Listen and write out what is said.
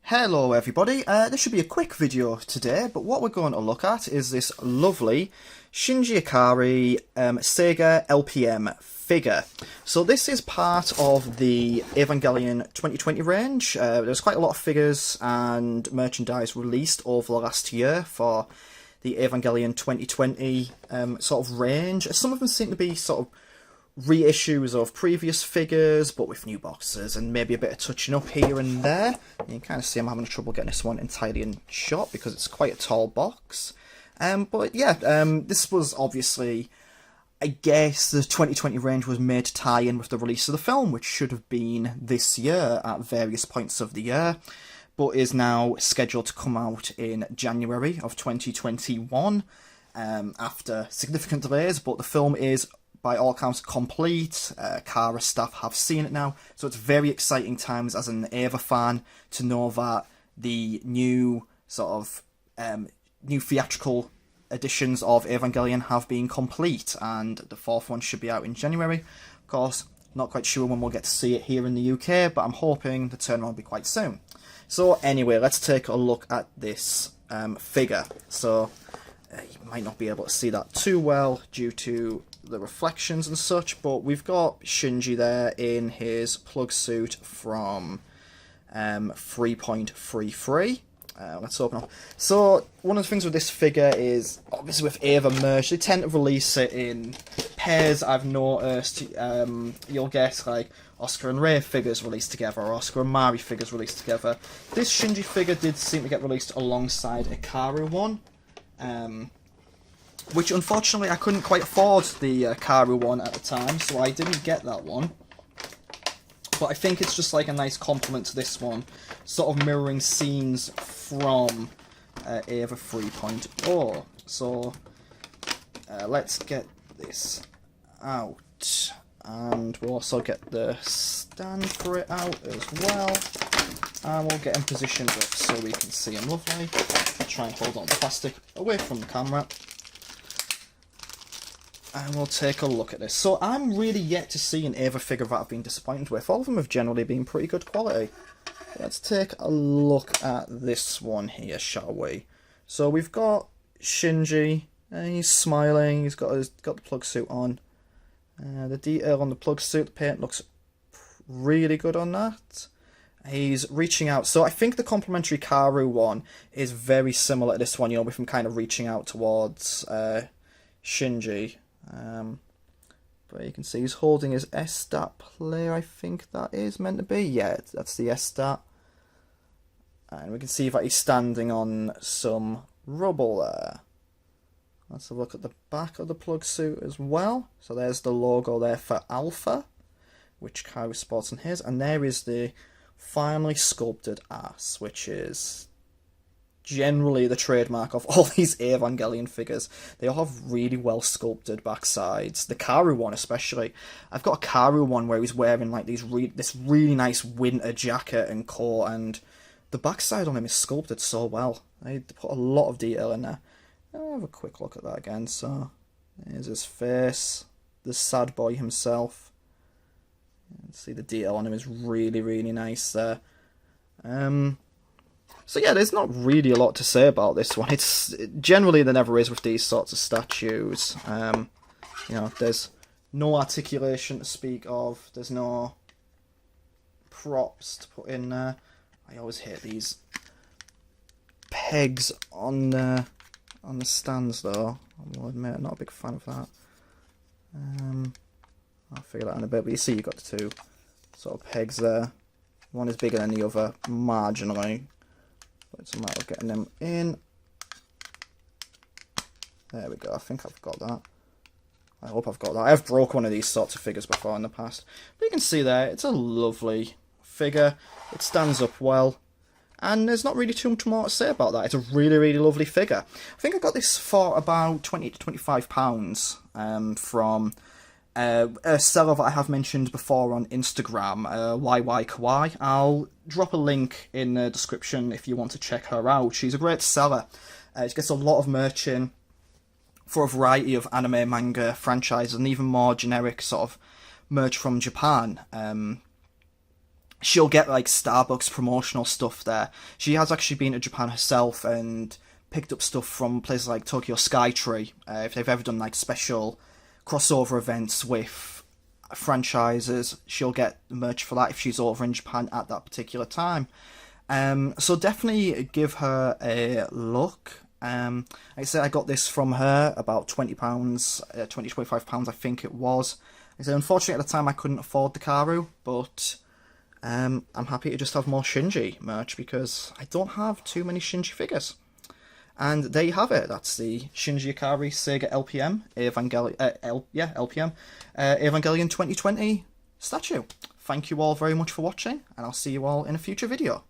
Hello everybody, this should be a quick video today, but what we're going to look at is this lovely Shinji Ikari Sega LPM figure. So this is part of the Evangelion 2020 range. There's quite a lot of figures and merchandise released over the last year for the Evangelion 2020 sort of range. Some of them seem to be sort of reissues of previous figures, but with new boxes and maybe a bit of touching up here and there. You can kind of see I'm having trouble getting this one entirely in shot because it's quite a tall box. But yeah, this was obviously, I guess, the 2020 range was made to tie in with the release of the film, which should have been this year at various points of the year, but is now scheduled to come out in January of 2021 after significant delays. But the film is, by all accounts, complete. Kara staff have seen it now, so it's very exciting times as an Eva fan to know that the new sort of new theatrical editions of Evangelion have been complete, and the fourth one should be out in January. Of course, not quite sure when we'll get to see it here in the UK, but I'm hoping the turnaround will be quite soon. So anyway, let's take a look at this figure. So you might not be able to see that too well due to the reflections and such, but we've got Shinji there in his plug suit from 3.33. Let's open up. So one of the things with this figure is, obviously with Eva merch, they tend to release it in pairs. I've noticed you'll get like Oscar and Rei figures released together, or Oscar and Mari figures released together. This Shinji figure did seem to get released alongside Ikaru one, which unfortunately I couldn't quite afford the Karu one at the time, so I didn't get that one. But I think it's just like a nice compliment to this one, sort of mirroring scenes from Eva 3.0. So let's get this out, and we'll also get the stand for it out as well, and we'll get him positioned up so we can see him lovely. I'll try and hold on the plastic away from the camera, and we'll take a look at this. So I'm really yet to see an Eva figure that I've been disappointed with. All of them have generally been pretty good quality. Let's take a look at this one here, shall we? So we've got Shinji. He's smiling. He's got the plug suit on. The detail on the plug suit, the paint looks really good on that. He's reaching out. So I think the complimentary Karu one is very similar to this one, you know, with him kind of reaching out towards Shinji. But you can see he's holding his S-stat player, I think that is meant to be. Yeah, that's the S-stat. And we can see that he's standing on some rubble there. Let's have a look at the back of the plug suit as well. So there's the logo there for Alpha, which Karu sports on his. And there is the finely sculpted ass, which is generally the trademark of all these Evangelion figures. They all have really well sculpted backsides. The Karu one especially. I've got a Karu one where he's wearing like this really nice winter jacket and coat, and the backside on him is sculpted so well. They put a lot of detail in there. I'll have a quick look at that again. So there's his face, the sad boy himself. See, the detail on him is really nice there. So yeah, there's not really a lot to say about this one. It's generally, there never is with these sorts of statues. You know, there's no articulation to speak of. There's no props to put in there. I always hate these pegs on the stands, though. I will admit, I'm not a big fan of that. I'll figure that out in a bit. But you see, you've got the two sort of pegs there. One is bigger than the other, marginally. It's a matter of getting them in. There we go. I think I've got that. I hope I've got that. I've broke one of these sorts of figures before in the past. But you can see there, it's a lovely figure. It stands up well. And there's not really too much more to say about that. It's a really lovely figure. I think I got this for about £20 to £25 from a seller that I have mentioned before on Instagram, YY Kawaii. I'll drop a link in the description if you want to check her out. She's a great seller. She gets a lot of merch in for a variety of anime, manga franchises, and even more generic sort of merch from Japan. she'll get like Starbucks promotional stuff there. She has actually been to Japan herself and picked up stuff from places like Tokyo Skytree. If they've ever done like special crossover events with franchises, she'll get merch for that if she's over in Japan at that particular time. So definitely give her a look. Like I said, I got this from her about £20, £25 I think it was. I said, unfortunately at the time I couldn't afford the Karu, but I'm happy to just have more Shinji merch because I don't have too many Shinji figures. And there you have it. That's the Shinji Ikari Sega LPM LPM Evangelion 2020 statue. Thank you all very much for watching, and I'll see you all in a future video.